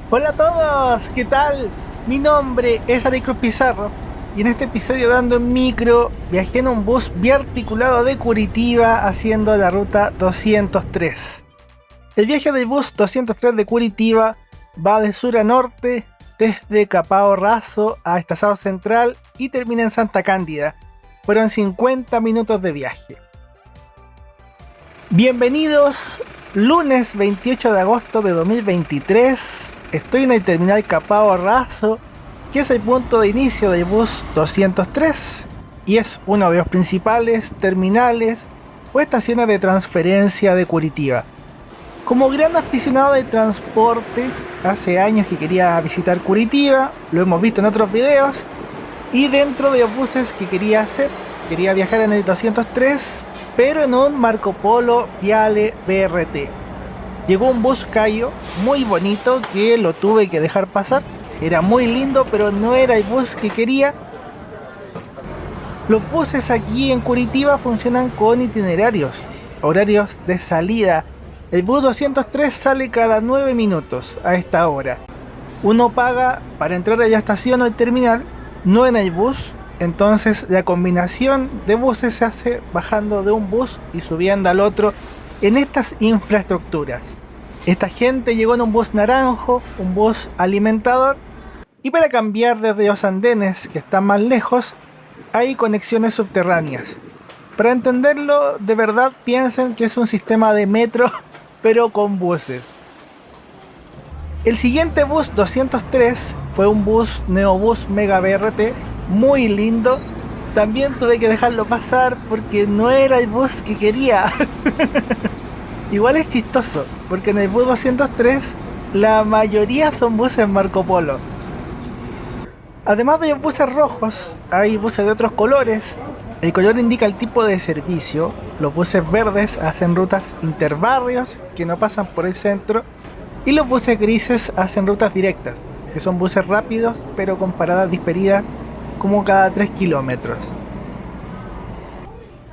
Hola a todos, ¿qué tal? Mi nombre es Ari Cruz Pizarro y en este episodio dando en micro viajé en un bus biarticulado de Curitiba haciendo la ruta 203. El viaje del bus 203 de Curitiba va de sur a norte, desde Capao Raso a Estación Central y termina en Santa Cándida. Fueron 50 minutos de viaje. Bienvenidos, lunes 28 de agosto de 2023. Estoy en el terminal Capao Raso, que es el punto de inicio del bus 203 y es uno de los principales terminales o estaciones de transferencia de Curitiba. Como gran aficionado del transporte, hace años que quería visitar Curitiba, lo hemos visto en otros videos, y dentro de los buses que quería hacer, quería viajar en el 203, pero en un Marco Polo Viale BRT. Llegó un bus Cayo muy bonito que lo tuve que dejar pasar. Era muy lindo, pero no era el bus que quería. Los buses aquí en Curitiba funcionan con itinerarios, horarios de salida. El bus 203 sale cada 9 minutos a esta hora. Uno paga para entrar a la estación o el terminal, no en el bus. Entonces la combinación de buses se hace bajando de un bus y subiendo al otro en estas infraestructuras. Esta gente llegó en un bus naranjo, un bus alimentador, y para cambiar desde los andenes que están más lejos, hay conexiones subterráneas. Para entenderlo de verdad, piensen que es un sistema de metro, pero con buses. El siguiente bus 203 fue un bus Neobus Mega BRT, muy lindo. También tuve que dejarlo pasar porque no era el bus que quería. Igual es chistoso, porque en el bus 203 la mayoría son buses Marco Polo. Además de los buses rojos, hay buses de otros colores. El color indica el tipo de servicio. Los buses verdes hacen rutas interbarrios que no pasan por el centro, y los buses grises hacen rutas directas, que son buses rápidos pero con paradas diferidas como cada 3 kilómetros.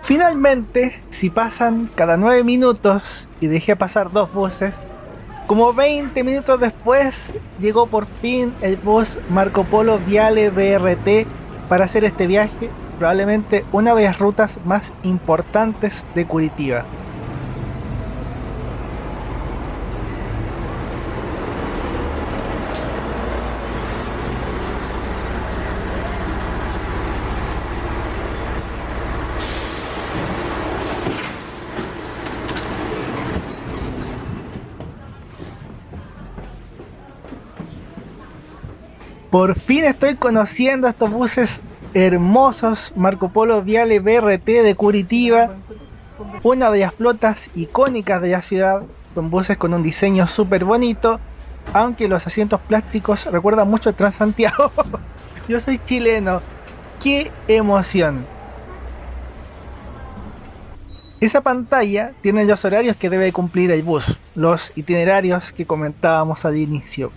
Finalmente, si pasan cada 9 minutos y dejé pasar dos buses, como 20 minutos después llegó por fin el bus Marco Polo Viale BRT para hacer este viaje, probablemente una de las rutas más importantes de Curitiba. Por fin estoy conociendo estos buses hermosos Marco Polo Viale BRT de Curitiba, una de las flotas icónicas de la ciudad. Son buses con un diseño súper bonito, aunque los asientos plásticos recuerdan mucho a Transantiago. Yo soy chileno, ¡qué emoción! Esa pantalla tiene los horarios que debe cumplir el bus, los itinerarios que comentábamos al inicio.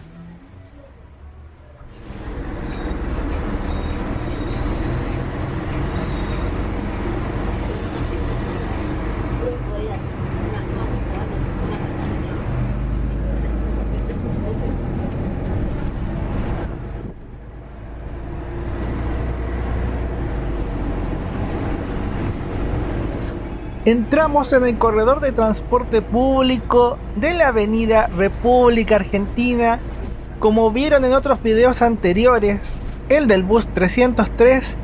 Entramos en el corredor de transporte público de la avenida República Argentina. Como vieron en otros videos anteriores, el del bus 303,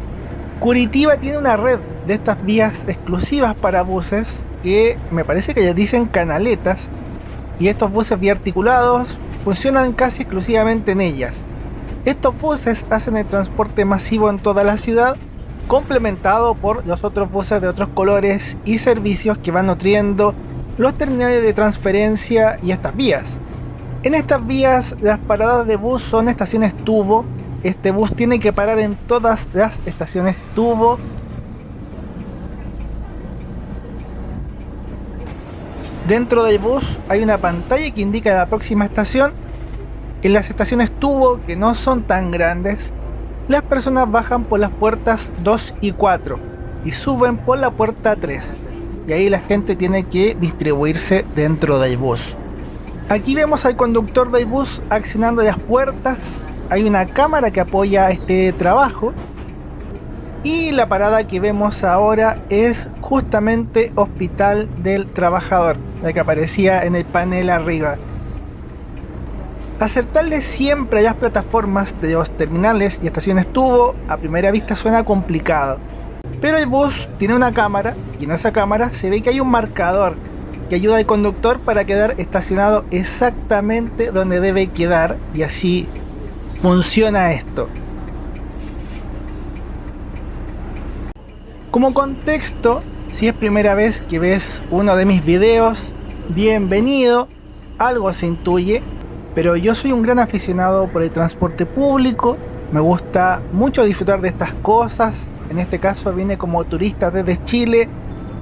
Curitiba tiene una red de estas vías exclusivas para buses que me parece que les dicen canaletas, y estos buses biarticulados funcionan casi exclusivamente en ellas. Estos buses hacen el transporte masivo en toda la ciudad, complementado por los otros buses de otros colores y servicios que van nutriendo los terminales de transferencia y estas vías. En estas vías las paradas de bus son estaciones tubo. Este bus tiene que parar en todas las estaciones tubo. Dentro del bus hay una pantalla que indica la próxima estación. En las estaciones tubo, que no son tan grandes, las personas bajan por las puertas 2 y 4 y suben por la puerta 3, y ahí la gente tiene que distribuirse dentro del bus. Aquí vemos al conductor del bus accionando las puertas. Hay una cámara que apoya este trabajo. Y la parada que vemos ahora es justamente Hospital del Trabajador, la que aparecía en el panel arriba. Acertarle siempre a las plataformas de los terminales y estaciones tubo a primera vista suena complicado. Pero el bus tiene una cámara y en esa cámara se ve que hay un marcador que ayuda al conductor para quedar estacionado exactamente donde debe quedar, y así funciona esto. Como contexto, si es primera vez que ves uno de mis videos, bienvenido, algo se intuye, pero yo soy un gran aficionado por el transporte público, me gusta mucho disfrutar de estas cosas. En este caso vine como turista desde Chile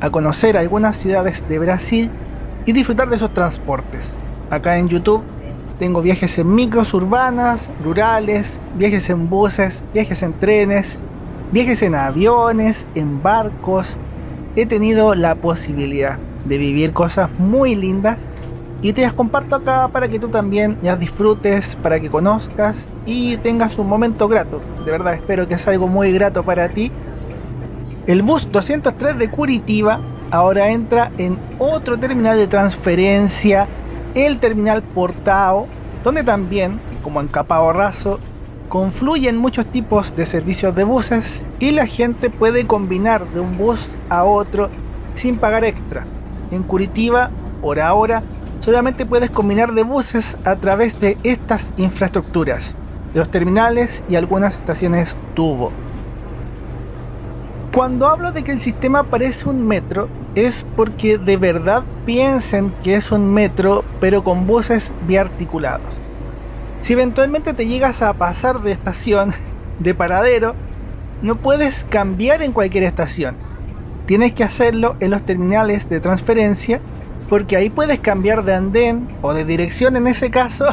a conocer algunas ciudades de Brasil y disfrutar de esos transportes. Acá en YouTube tengo viajes en micros urbanas, rurales, viajes en buses, viajes en trenes, viajes en aviones, en barcos. He tenido la posibilidad de vivir cosas muy lindas y te las comparto acá para que tú también las disfrutes, para que conozcas y tengas un momento grato. De verdad espero que sea algo muy grato para ti. El bus 203 de Curitiba ahora entra en otro terminal de transferencia, el terminal Portao, donde también, como en Capao Raso, confluyen muchos tipos de servicios de buses y la gente puede combinar de un bus a otro sin pagar extra. En Curitiba, por ahora, solamente puedes combinar de buses a través de estas infraestructuras, los terminales y algunas estaciones tubo. Cuando hablo de que el sistema parece un metro, es porque de verdad piensen que es un metro, pero con buses biarticulados. Si eventualmente te llegas a pasar de estación, de paradero, no puedes cambiar en cualquier estación. Tienes que hacerlo en los terminales de transferencia, porque ahí puedes cambiar de andén o de dirección en ese caso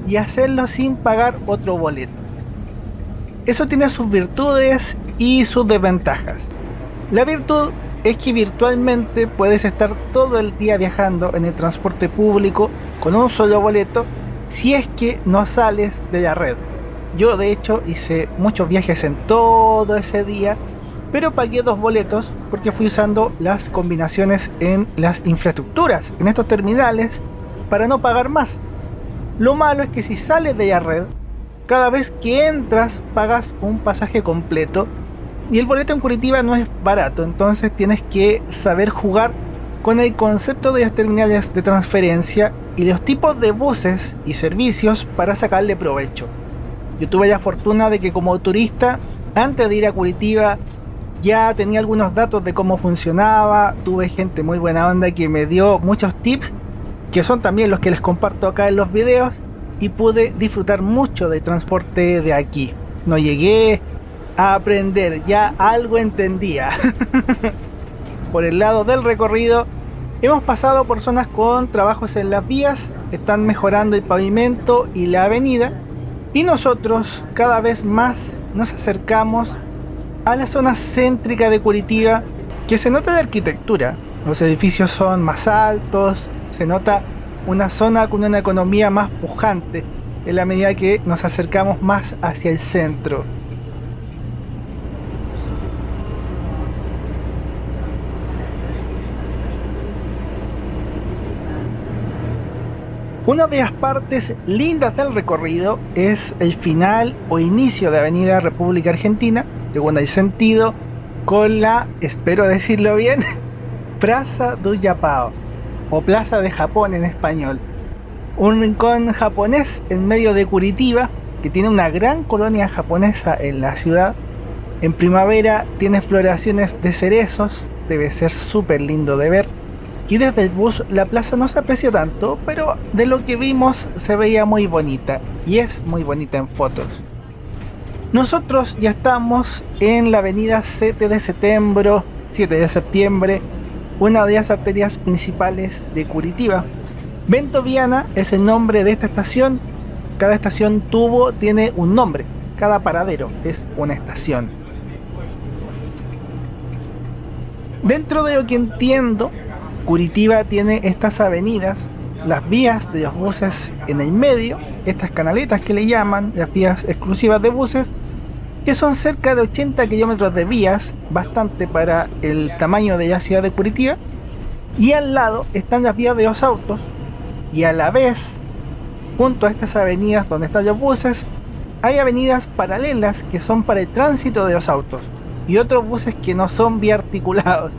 y hacerlo sin pagar otro boleto. Eso tiene sus virtudes y sus desventajas. La virtud es que virtualmente puedes estar todo el día viajando en el transporte público con un solo boleto si es que no sales de la red. Yo de hecho hice muchos viajes en todo ese día, pero pagué 2 boletos porque fui usando las combinaciones en las infraestructuras, en estos terminales, para no pagar más. Lo malo es que si sales de la red, cada vez que entras pagas un pasaje completo y el boleto en Curitiba no es barato, entonces tienes que saber jugar con el concepto de los terminales de transferencia y los tipos de buses y servicios para sacarle provecho. Yo tuve la fortuna de que como turista, antes de ir a Curitiba, ya tenía algunos datos de cómo funcionaba, tuve gente muy buena onda que me dio muchos tips, que son también los que les comparto acá en los videos, y pude disfrutar mucho del transporte de aquí. No llegué a aprender, ya algo entendía. Por el lado del recorrido, hemos pasado por zonas con trabajos en las vías, están mejorando el pavimento y la avenida, y nosotros cada vez más nos acercamos a la zona céntrica de Curitiba, que se nota de arquitectura. Los edificios son más altos, se nota una zona con una economía más pujante en la medida que nos acercamos más hacia el centro. Una de las partes lindas del recorrido es el final o inicio de Avenida República Argentina, según el sentido, con la, espero decirlo bien, Praça do Japão, o Plaza de Japón en español. Un rincón japonés en medio de Curitiba, que tiene una gran colonia japonesa en la ciudad. En primavera tiene floraciones de cerezos, debe ser súper lindo de ver. Y desde el bus la plaza no se aprecia tanto, pero de lo que vimos se veía muy bonita, y es muy bonita en fotos. Nosotros ya estamos en la avenida 7 de septiembre, una de las arterias principales de Curitiba. Bento Viana es el nombre de esta estación. Cada estación tubo tiene un nombre, cada paradero es una estación. Dentro de lo que entiendo, Curitiba tiene estas avenidas las vías de los buses en el medio, estas canaletas que le llaman, las vías exclusivas de buses, que son cerca de 80 kilómetros de vías, bastante para el tamaño de la ciudad de Curitiba, y al lado están las vías de los autos, y a la vez, junto a estas avenidas donde están los buses, hay avenidas paralelas que son para el tránsito de los autos, y otros buses que no son biarticulados.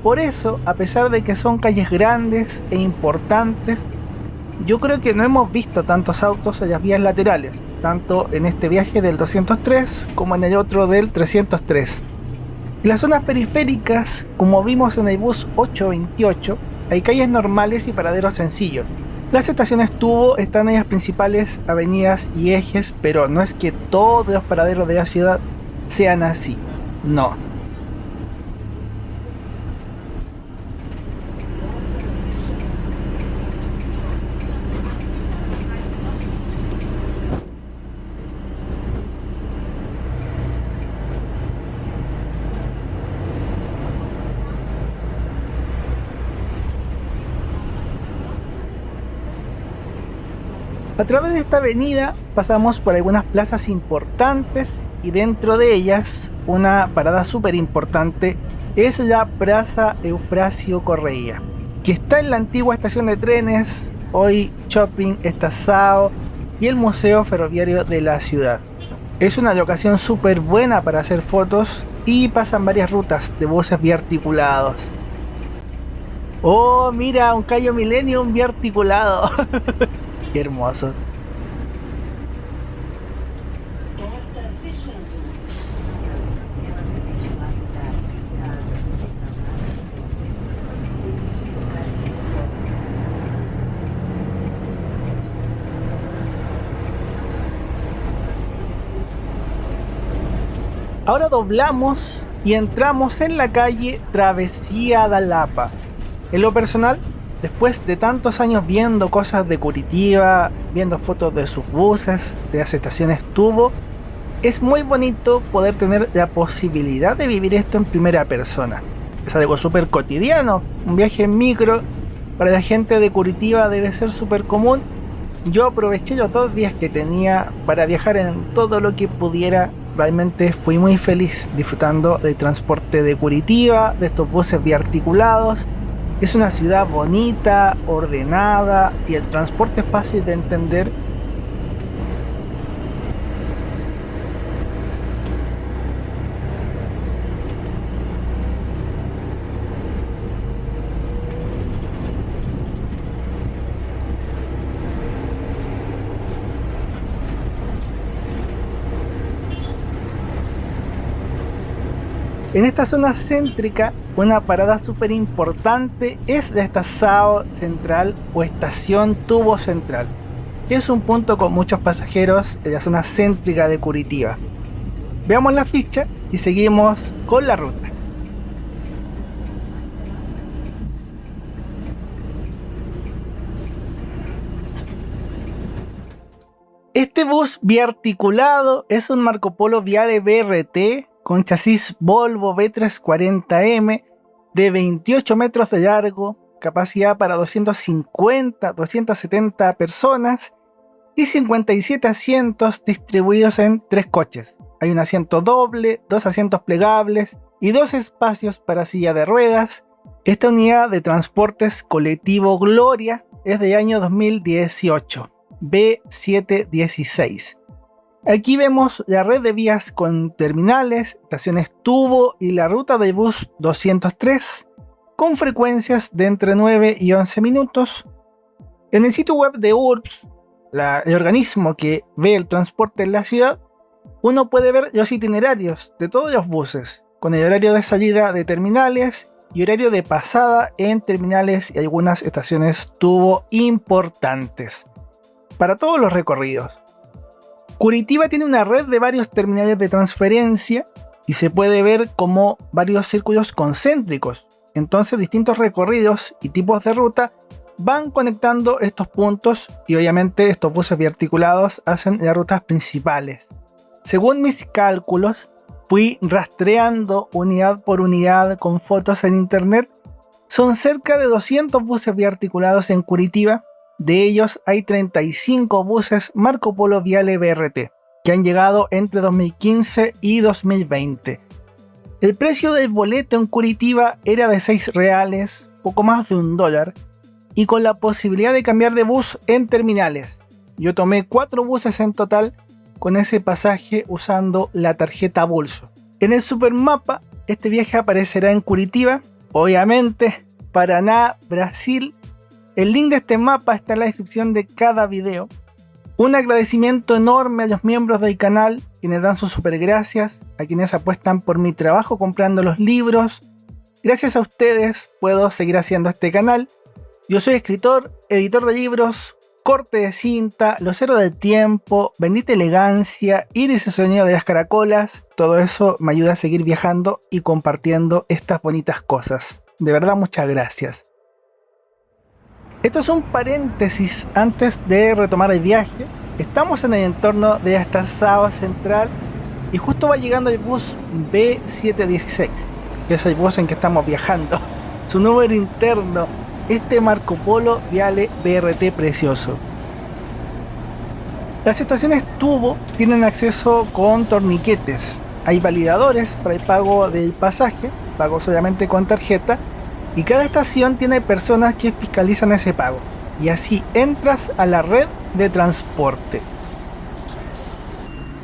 Por eso, a pesar de que son calles grandes e importantes, yo creo que no hemos visto tantos autos en las vías laterales, tanto en este viaje del 203 como en el otro del 303. En las zonas periféricas, como vimos en el bus 828, hay calles normales y paraderos sencillos. Las estaciones tubo están en las principales avenidas y ejes, pero no es que todos los paraderos de la ciudad sean así, no. A través de esta avenida pasamos por algunas plazas importantes y dentro de ellas una parada súper importante es la Plaza Eufrasio Correia, que está en la antigua estación de trenes, hoy Shopping Estação, y el Museo Ferroviario de la ciudad. Es una locación súper buena para hacer fotos y pasan varias rutas de buses biarticulados. ¡Oh, mira! Un Cayo Millennium biarticulado. ¡Qué hermoso! Ahora doblamos y entramos en la calle Travesía da Lapa. En lo personal, después de tantos años viendo cosas de Curitiba, viendo fotos de sus buses, de las estaciones tubo, es muy bonito poder tener la posibilidad de vivir esto en primera persona. Es algo súper cotidiano, un viaje en micro, para la gente de Curitiba debe ser súper común. Yo aproveché los 2 días que tenía para viajar en todo lo que pudiera. Realmente fui muy feliz disfrutando del transporte de Curitiba, de estos buses biarticulados. Es una ciudad bonita, ordenada y el transporte es fácil de entender. En esta zona céntrica, una parada súper importante es la Estação Central o Estación Tubo Central, que es un punto con muchos pasajeros en la zona céntrica de Curitiba. Veamos la ficha y seguimos con la ruta. Este bus biarticulado es un Marco Polo Viale BRT con chasis Volvo V340M de 28 metros de largo, capacidad para 270 personas y 57 asientos distribuidos en 3 coches. Hay un asiento doble, 2 asientos plegables y 2 espacios para silla de ruedas. Esta unidad de transportes colectivo Gloria es de año 2018, B716. Aquí vemos la red de vías con terminales, estaciones tubo y la ruta del bus 203 con frecuencias de entre 9 y 11 minutos. En el sitio web de URBS, el organismo que ve el transporte en la ciudad, uno puede ver los itinerarios de todos los buses, con el horario de salida de terminales y horario de pasada en terminales y algunas estaciones tubo importantes para todos los recorridos. Curitiba tiene una red de varios terminales de transferencia y se puede ver como varios círculos concéntricos. Entonces distintos recorridos y tipos de ruta van conectando estos puntos y obviamente estos buses biarticulados hacen las rutas principales. Según mis cálculos, fui rastreando unidad por unidad con fotos en internet Son cerca de 200 buses biarticulados en Curitiba. De ellos hay 35 buses Marco Polo Viale BRT, que han llegado entre 2015 y 2020. El precio del boleto en Curitiba era de 6 reales, poco más de $1, y con la posibilidad de cambiar de bus en terminales. Yo tomé 4 buses en total con ese pasaje usando la tarjeta bolso. En el supermapa, este viaje aparecerá en Curitiba, obviamente, Paraná, Brasil. El link de este mapa está en la descripción de cada video. Un agradecimiento enorme a los miembros del canal, quienes dan sus super gracias, a quienes apuestan por mi trabajo comprando los libros. Gracias a ustedes puedo seguir haciendo este canal. Yo soy escritor, editor de libros, corte de cinta, Lucero del Tiempo, Bendita Elegancia, Iris y Sonido de las Caracolas. Todo eso me ayuda a seguir viajando y compartiendo estas bonitas cosas. De verdad, muchas gracias. Esto es un paréntesis antes de retomar el viaje. Estamos en el entorno de la estación central y justo va llegando el bus B716, que es el bus en que estamos viajando. Su número interno, este Marco Polo Viale BRT precioso. Las estaciones tubo tienen acceso con torniquetes. Hay validadores para el pago del pasaje, pago solamente con tarjeta. Y cada estación tiene personas que fiscalizan ese pago. Y así entras a la red de transporte.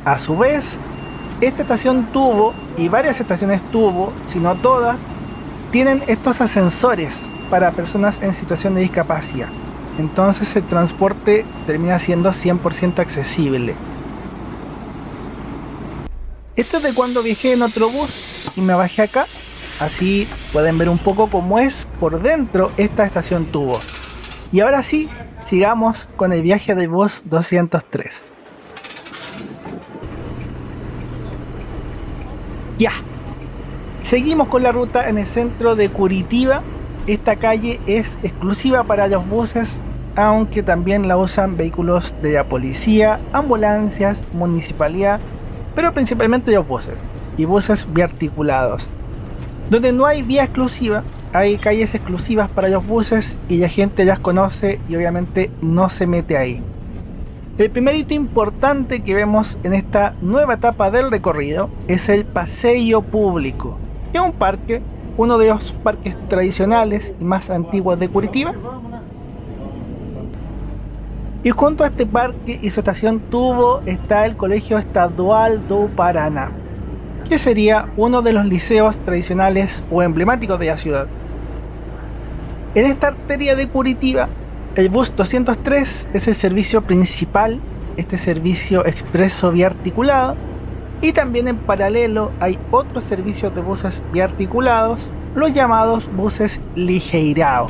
A su vez, esta estación tubo y varias estaciones tubo, si no todas, tienen estos ascensores para personas en situación de discapacidad. Entonces el transporte termina siendo 100% accesible. Esto es de cuando viajé en otro bus y me bajé acá. Así pueden ver un poco cómo es por dentro esta estación tubo. Y ahora sí, sigamos con el viaje del bus 203. Ya. Seguimos con la ruta en el centro de Curitiba. Esta calle es exclusiva para los buses, aunque también la usan vehículos de la policía, ambulancias, municipalidad, pero principalmente los buses y buses biarticulados. Donde no hay vía exclusiva, hay calles exclusivas para los buses y la gente las conoce y obviamente no se mete ahí. El primer hito importante que vemos en esta nueva etapa del recorrido es el Paseo Público, que es un parque, uno de los parques tradicionales y más antiguos de Curitiba. Y junto a este parque y su estación tubo está el Colegio Estadual do Paraná, que sería uno de los liceos tradicionales o emblemáticos de la ciudad. En esta arteria de Curitiba, el bus 203 es el servicio principal, este servicio expreso biarticulado, y también en paralelo hay otros servicios de buses biarticulados, los llamados buses ligeirao,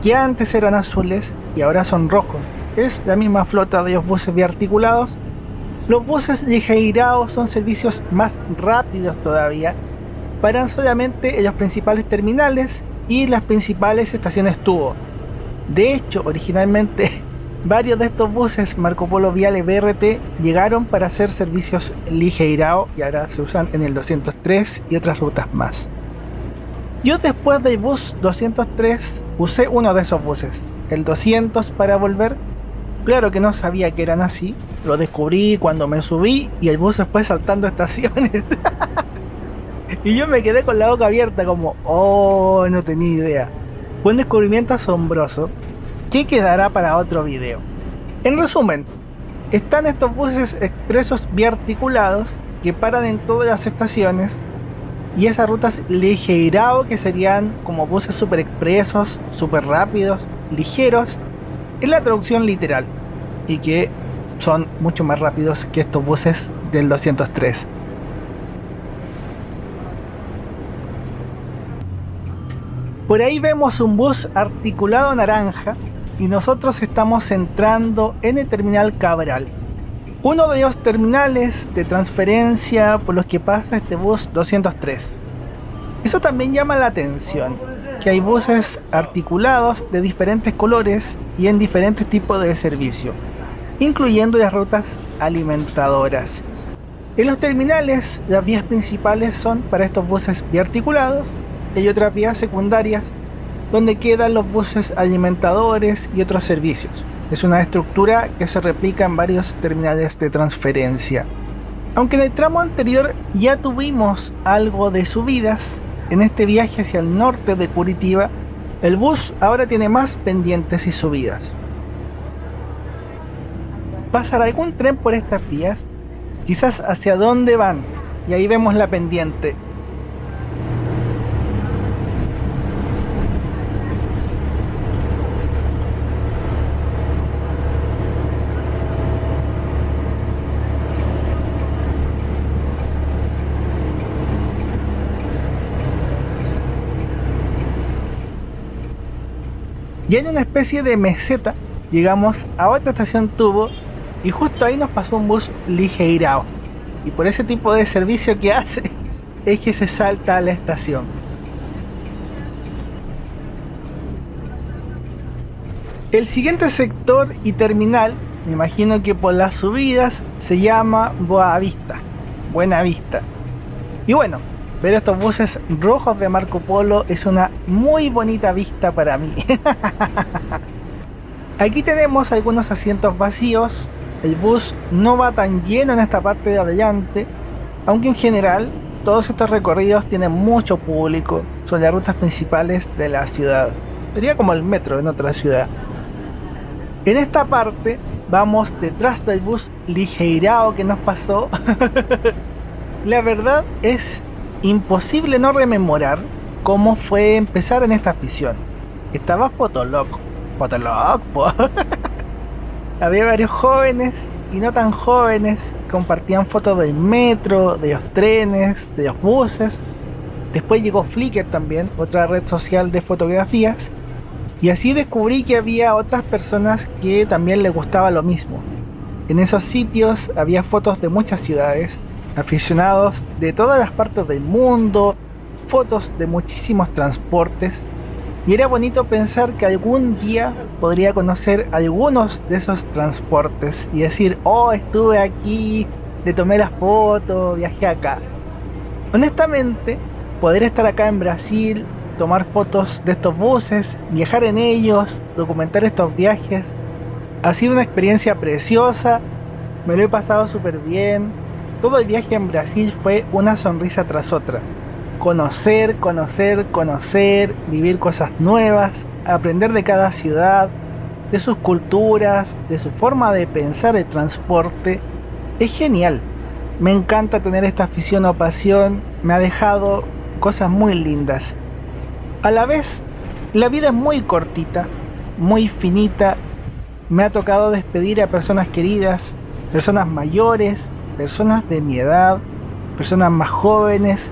que antes eran azules y ahora son rojos. Es la misma flota de los buses biarticulados. Los buses ligeirao son servicios más rápidos todavía, paran solamente en los principales terminales y las principales estaciones tubo. De hecho, originalmente varios de estos buses Marco Polo Viale BRT llegaron para hacer servicios ligeirao y ahora se usan en el 203 y otras rutas más. Yo después del bus 203 usé uno de esos buses, el 200, para volver. Claro que no sabía que eran así, lo descubrí cuando me subí y el bus se fue saltando estaciones. Y yo me quedé con la boca abierta como, oh, no tenía idea. Fue un descubrimiento asombroso que quedará para otro video. En resumen, están estos buses expresos biarticulados que paran en todas las estaciones y esas rutas ligeirao, que serían como buses super expresos, super rápidos, ligeros, es la traducción literal, y que son mucho más rápidos que estos buses del 203. Por ahí vemos un bus articulado naranja y nosotros estamos entrando en el terminal Cabral, uno de los terminales de transferencia por los que pasa este bus 203. Eso también llama la atención, que hay buses articulados de diferentes colores y en diferentes tipos de servicio, incluyendo las rutas alimentadoras. En los terminales, las vías principales son para estos buses biarticulados y hay otras vías secundarias donde quedan los buses alimentadores y otros servicios. Es una estructura que se replica en varios terminales de transferencia. Aunque en el tramo anterior ya tuvimos algo de subidas, en este viaje hacia el norte de Curitiba, el bus ahora tiene más pendientes y subidas. ¿Pasará algún tren por estas vías? Quizás hacia dónde van, y ahí vemos la pendiente. Y en una especie de meseta llegamos a otra estación tubo y justo ahí nos pasó un bus ligeirao. Y por ese tipo de servicio que hace es que se salta a la estación. El siguiente sector y terminal, me imagino que por las subidas, se llama Boavista, Buena Vista. Y bueno, ver estos buses rojos de Marco Polo es una muy bonita vista para mí. Aquí tenemos algunos asientos vacíos. El bus no va tan lleno en esta parte de adelante, aunque en general todos estos recorridos tienen mucho público. Son las rutas principales de la ciudad. Sería como el metro en otra ciudad. En esta parte vamos detrás del bus ligeirao que nos pasó. La verdad es imposible no rememorar cómo fue empezar en esta afición. Estaba Fotolog, po. Había varios jóvenes y no tan jóvenes que compartían fotos del metro, de los trenes, de los buses. Después llegó Flickr también, otra red social de fotografías. Y así descubrí que había otras personas que también les gustaba lo mismo. En esos sitios había fotos de muchas ciudades, aficionados de todas las partes del mundo, fotos de muchísimos transportes, y era bonito pensar que algún día podría conocer algunos de esos transportes y decir, oh, estuve aquí, le tomé las fotos, viajé acá. Honestamente, poder estar acá en Brasil, tomar fotos de estos buses, viajar en ellos, documentar estos viajes, ha sido una experiencia preciosa, me lo he pasado súper bien. Todo el viaje en Brasil fue una sonrisa tras otra. Conocer, vivir cosas nuevas, aprender de cada ciudad, de sus culturas, de su forma de pensar el transporte. Es genial. Me encanta tener esta afición o pasión, me ha dejado cosas muy lindas. A la vez, la vida es muy cortita, muy finita. Me ha tocado despedir a personas queridas, personas mayores, personas de mi edad, personas más jóvenes.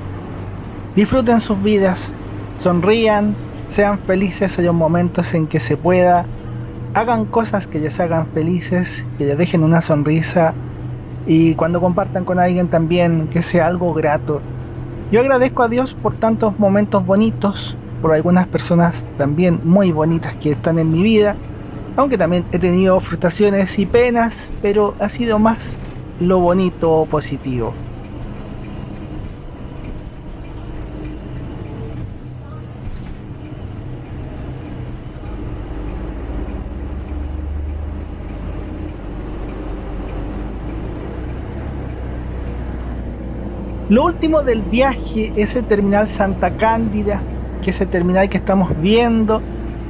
Disfruten sus vidas, sonrían, sean felices en los momentos en que se pueda, hagan cosas que les hagan felices, que les dejen una sonrisa, y cuando compartan con alguien también que sea algo grato. Yo agradezco a Dios por tantos momentos bonitos, por algunas personas también muy bonitas que están en mi vida, aunque también he tenido frustraciones y penas, pero ha sido más lo bonito o positivo. Lo último del viaje es el terminal Santa Cándida, que es el terminal que estamos viendo,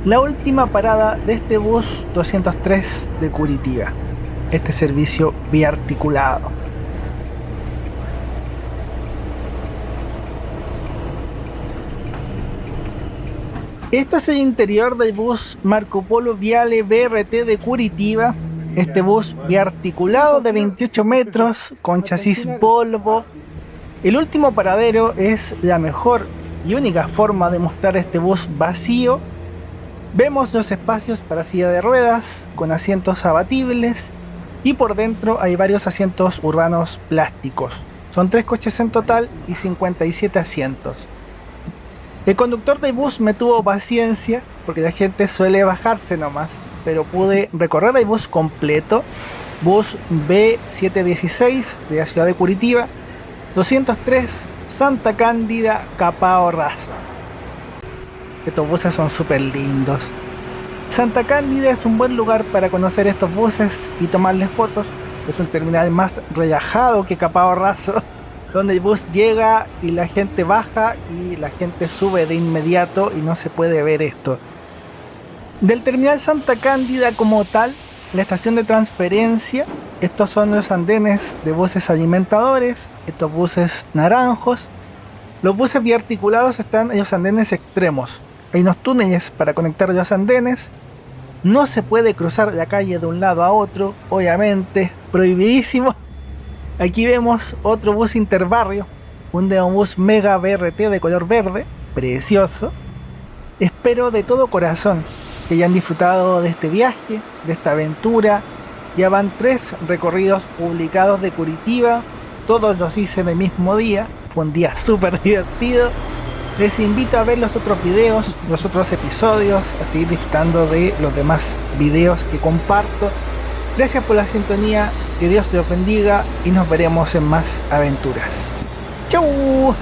la última parada de este bus 203 de Curitiba, este servicio biarticulado. Esto es el interior del bus Marco Polo Viale BRT de Curitiba, este bus biarticulado de 28 metros con chasis Volvo. El último paradero es la mejor y única forma de mostrar este bus vacío. Vemos los espacios para silla de ruedas con asientos abatibles y por dentro hay varios asientos urbanos plásticos. Son 3 coches en total y 57 asientos. El conductor del bus me tuvo paciencia porque la gente suele bajarse nomás, pero pude recorrer el bus completo, bus B716 de la ciudad de Curitiba, 203 Santa Cándida Capao Raso. Estos buses son súper lindos. Santa Cándida es un buen lugar para conocer estos buses y tomarles fotos. Es un terminal más relajado que Capao Raso, donde el bus llega y la gente baja y la gente sube de inmediato y no se puede ver esto. Del terminal Santa Cándida como tal, la estación de transferencia, estos son los andenes de buses alimentadores, estos buses naranjos. Los buses biarticulados están en los andenes extremos. Hay unos túneles para conectar los andenes. No se puede cruzar la calle de un lado a otro, obviamente, prohibidísimo. Aquí vemos otro bus interbarrio, un Neobús Mega BRT de color verde, precioso. Espero de todo corazón que hayan disfrutado de este viaje, de esta aventura. Ya van 3 recorridos publicados de Curitiba, todos los hice en el mismo día, fue un día súper divertido. Les invito a ver los otros videos, los otros episodios, a seguir disfrutando de los demás videos que comparto. Gracias por la sintonía, que Dios los bendiga y nos veremos en más aventuras. ¡Chau!